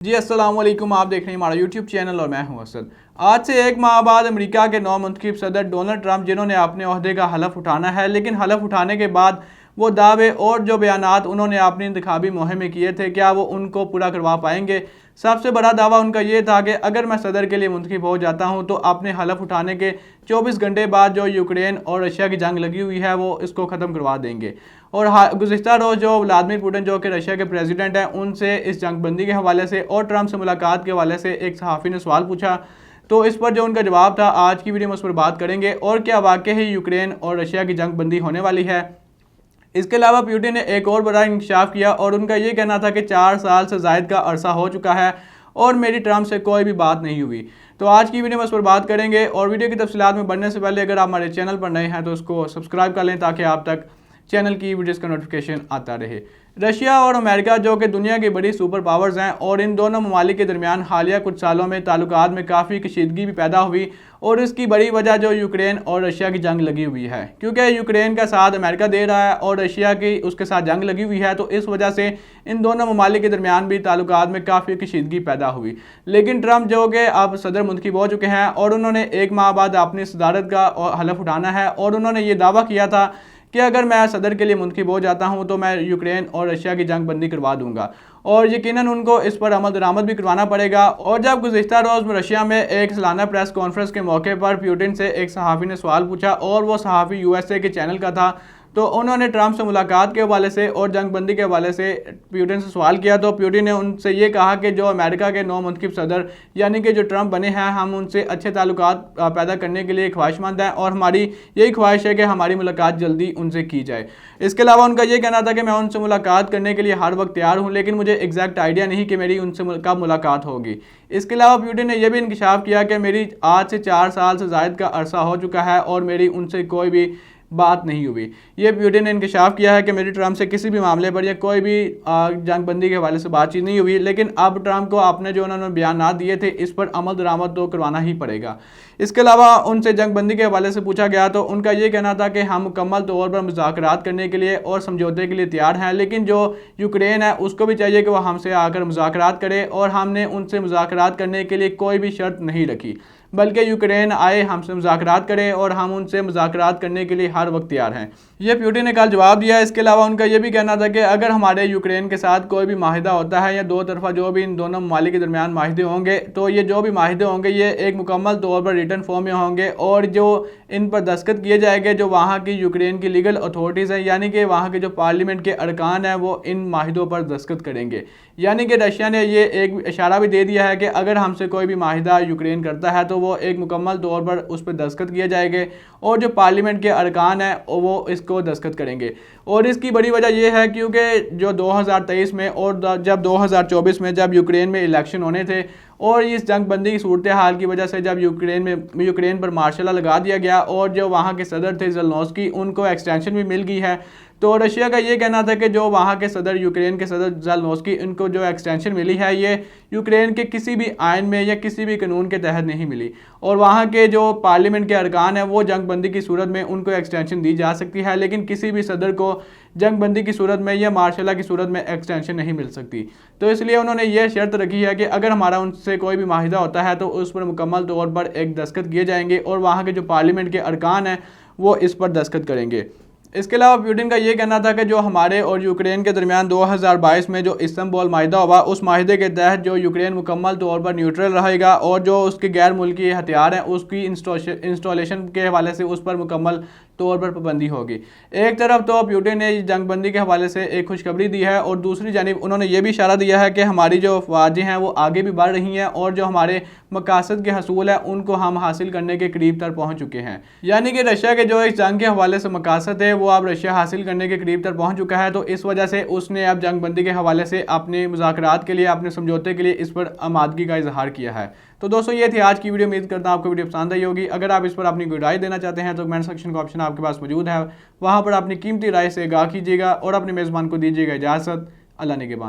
जी अस्सलाम वालेकुम, आप देख रहे हैं हमारा यूट्यूब चैनल और मैं हूं असद। आज से एक माह बाद अमेरिका के नौ मुंतखब सदर डोनाल्ड ट्रंप, जिन्होंने अपने ओहदे का हलफ उठाना है, लेकिन हलफ उठाने के बाद वो दावे और जो बयानात उन्होंने अपनी इंतखाबी मुहिम में किए थे, क्या वो उनको पूरा करवा पाएंगे। सबसे बड़ा दावा उनका ये था कि अगर मैं सदर के लिए मुंतखब हो जाता हूँ तो अपने हलफ उठाने के 24 घंटे बाद जो यूक्रेन और रशिया की जंग लगी हुई है वो इसको ख़त्म करवा देंगे। और गुज़िश्ता रोज़ जो व्लादिमीर पुतिन, जो कि रशिया के प्रेसिडेंट हैं, उनसे इस जंगबंदी के हवाले से और ट्रंप से मुलाकात के हवाले से एक सहाफ़ी ने सवाल पूछा, तो इस पर जो उनका जवाब था, आज की वीडियो में उस पर बात करेंगे। और क्या वाकई ही यूक्रेन और रशिया की जंगबंदी होने वाली है। इसके अलावा पुतिन ने एक और बड़ा इंकशाफ किया और उनका ये कहना था कि 4 साल से ज़ायद का अरसा हो चुका है और मेरी ट्रंप से कोई भी बात नहीं हुई। तो आज की वीडियो में इस पर बात करेंगे। और वीडियो की तफसीलात में बढ़ने से पहले अगर आप हमारे चैनल पर नए हैं तो उसको सब्सक्राइब कर लें ताकि आप तक चैनल की वीडियोस का नोटिफिकेशन आता रहे। रशिया और अमेरिका, जो कि दुनिया की बड़ी सुपर पावर्स हैं, और इन दोनों ममालिक के दरमियान हालिया कुछ सालों में ताल्लुकात में काफ़ी कशीदगी भी पैदा हुई। और इसकी बड़ी वजह जो यूक्रेन और रशिया की जंग लगी हुई है, क्योंकि यूक्रेन का साथ अमेरिका दे रहा है और रशिया की उसके साथ जंग लगी हुई है, तो इस वजह से इन दोनों ममालिक के दरमियान भी ताल्लुकात में काफ़ी कशीदगी पैदा हुई। लेकिन ट्रंप, जो कि अब सदर मुंतखब हो चुके हैं और उन्होंने एक माह बाद अपनी सदारत का हलफ उठाना है, और उन्होंने ये दावा किया था कि अगर मैं सदर के लिए मुंतखब हो जाता हूं तो मैं यूक्रेन और रशिया की जंग बंदी करवा दूंगा, और यकीनन उनको इस पर अमल दरामद भी करवाना पड़ेगा। और जब गुज़िश्ता रोज़ रशिया में एक सालाना प्रेस कॉन्फ्रेंस के मौके पर पुतिन से एक सहाफ़ी ने सवाल पूछा, और वो सहाफ़ी यूएसए के चैनल का था, तो उन्होंने ट्रंप से मुलाकात के हवाले से और जंगबंदी के हवाले से पुतिन से सवाल किया। तो पुतिन ने उनसे ये कहा कि जो अमेरिका के नौ मुंतखब सदर यानी कि जो ट्रंप बने हैं, हम उनसे अच्छे ताल्लुकात पैदा करने के लिए ख्वाहिशमंद हैं और हमारी यही ख्वाहिश है कि हमारी मुलाकात जल्दी उनसे की जाए। इसके अलावा उनका ये कहना था कि मैं उनसे मुलाकात करने के लिए हर वक्त तैयार हूँ, लेकिन मुझे एग्जैक्ट आइडिया नहीं कि मेरी उनसे कब मुलाकात होगी। इसके अलावा पुतिन ने यह भी इंकशाफ किया कि मेरी आज से 4 साल से ज़ायद का अरसा हो चुका है और मेरी उनसे कोई भी बात नहीं हुई। ये पुतिन ने इंकशाफ किया है कि मेरी ट्रंप से किसी भी मामले पर या कोई भी जंगबंदी के हवाले से बातचीत नहीं हुई। लेकिन अब ट्रंप को अपने जो उन्होंने बयान दिए थे, इस पर अमल दरामद तो करवाना ही पड़ेगा। इसके अलावा उनसे जंगबंदी के हवाले से पूछा गया तो उनका ये कहना था कि हम मुकम्मल तौर पर मुज़ाकरात करने के लिए और समझौते के लिए तैयार हैं, लेकिन जो यूक्रेन है उसको भी चाहिए कि वह हमसे आकर मुज़ाकरात करे, और हमने उनसे मुज़ाकरात करने के लिए कोई भी शर्त नहीं रखी, बल्कि यूक्रेन आए, हमसे मुज़ाकरात करे और हम उनसे मुज़ाकरात करने के लिए हर वक्त तैयार हैं। ये पुतिन ने कल जवाब दिया। इसके अलावा उनका यह भी कहना था कि अगर हमारे यूक्रेन के साथ कोई भी माहिदा होता है या दो तरफा जो भी इन दोनों ममालिक के दरमियान माहिदे होंगे, तो ये जो भी माहिदे होंगे ये एक मुकम्मल तौर पर रिटन फॉर्म में होंगे, और जो इन पर दस्तखत किए जाएंगे जो वहाँ की यूक्रेन की लीगल अथॉरिटीज़ हैं, यानी कि वहाँ के जो पार्लियामेंट के अरकान हैं, वो इन माहिदों पर दस्तखत करेंगे। यानी कि रशिया ने ये एक इशारा भी दे दिया है कि अगर हमसे कोई भी माहिदा यूक्रेन करता है तो वो एक मुकम्मल तौर पर उस पर दस्तखत किए जाएंगे, और जो पार्लियामेंट के अरकान हैं वो इसको दस्तखत करेंगे। और इसकी बड़ी वजह यह है क्योंकि जो 2023 में और जब 2024 में जब यूक्रेन में इलेक्शन होने थे, और इस जंगबंदी की सूरत हाल की वजह से जब यूक्रेन पर मार्शल लॉ लगा दिया गया और जो वहाँ के सदर थे ज़ेलेंस्की, उनको एक्सटेंशन भी मिल गई है। तो रशिया का ये कहना था कि जो वहाँ के सदर, यूक्रेन के सदर ज़ेलेंस्की, इनको जो एक्सटेंशन मिली है ये यूक्रेन के किसी भी आइन में या किसी भी कानून के तहत नहीं मिली, और वहाँ के जो पार्लियामेंट के अरकान हैं वो जंगबंदी की सूरत में उनको एक्सटेंशन दी जा सकती है, लेकिन किसी भी सदर को जंगबंदी की सूरत में या मार्शल लॉ की सूरत में एक्सटेंशन नहीं मिल सकती। तो इसलिए उन्होंने ये शर्त रखी है कि अगर हमारा उनसे कोई भी माहिदा होता है तो उस पर मुकम्मल तौर पर एक दस्तखत किए जाएंगे, और वहाँ के जो पार्लियामेंट के अरकान हैं वो इस पर दस्तखत करेंगे। इसके अलावा पुतिन का ये कहना था कि जो हमारे और यूक्रेन के दरमियान 2022 में जो इस्तांबुल माहिदा हुआ, उस माहिदे के तहत जो यूक्रेन मुकम्मल तौर पर न्यूट्रल रहेगा, और जो उसके गैर मुल्की हथियार हैं उसकी इंस्टॉलेशन के हवाले से उस पर मुकम्मल तौर पर पाबंदी होगी। एक तरफ तो पुतिन ने जंगबंदी के हवाले से एक खुशखबरी दी है, और दूसरी जानिब उन्होंने ये भी इशारा दिया है कि हमारी जो अफवाजें हैं वो आगे भी बढ़ रही हैं, और जो हमारे मकासद के हसूल हैं उनको हम हासिल करने के करीब तर पहुँच चुके हैं। यानी कि रशिया के जो इस जंग के हवाले से मकासद है वो अब रशिया हासिल करने के करीब तर पहुँच चुका है। तो इस वजह से उसने अब जंगबंदी के हवाले से अपने मुज़ाकरात के लिए, अपने समझौते के लिए इस पर आमादगी का इजहार किया है। तो दोस्तों ये थी आज की वीडियो। उम्मीद करता हूँ आपको वीडियो पसंद आई होगी। अगर आप इस पर अपनी कोई राय देना चाहते हैं तो कमेंट सेक्शन का ऑप्शन आपके पास मौजूद है, वहाँ पर अपनी कीमती राय से आगाह कीजिएगा और अपने मेज़बान को दीजिएगा इजाज़त। अल्लाह निगहबान।